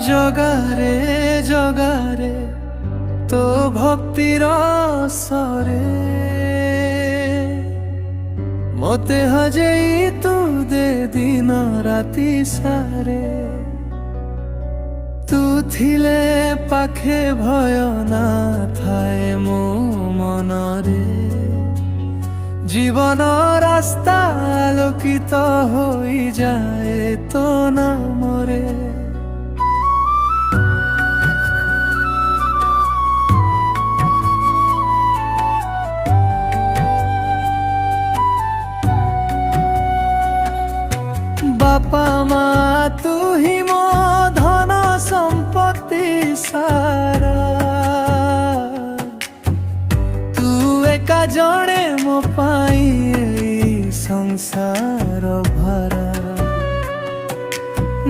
জগারে জগারে তো ভক্তির সরে মতে হজেই তু দে দিন রাতি সারে তু থিলে পাখে ভয় না থায় মো মনরে জীবন রাস্তা আলোকিত হই যায় তো নামরে বাপা মা তুহি মো ধন সম্পত্তি সারা তু একা জনে মো পাই এই সংসার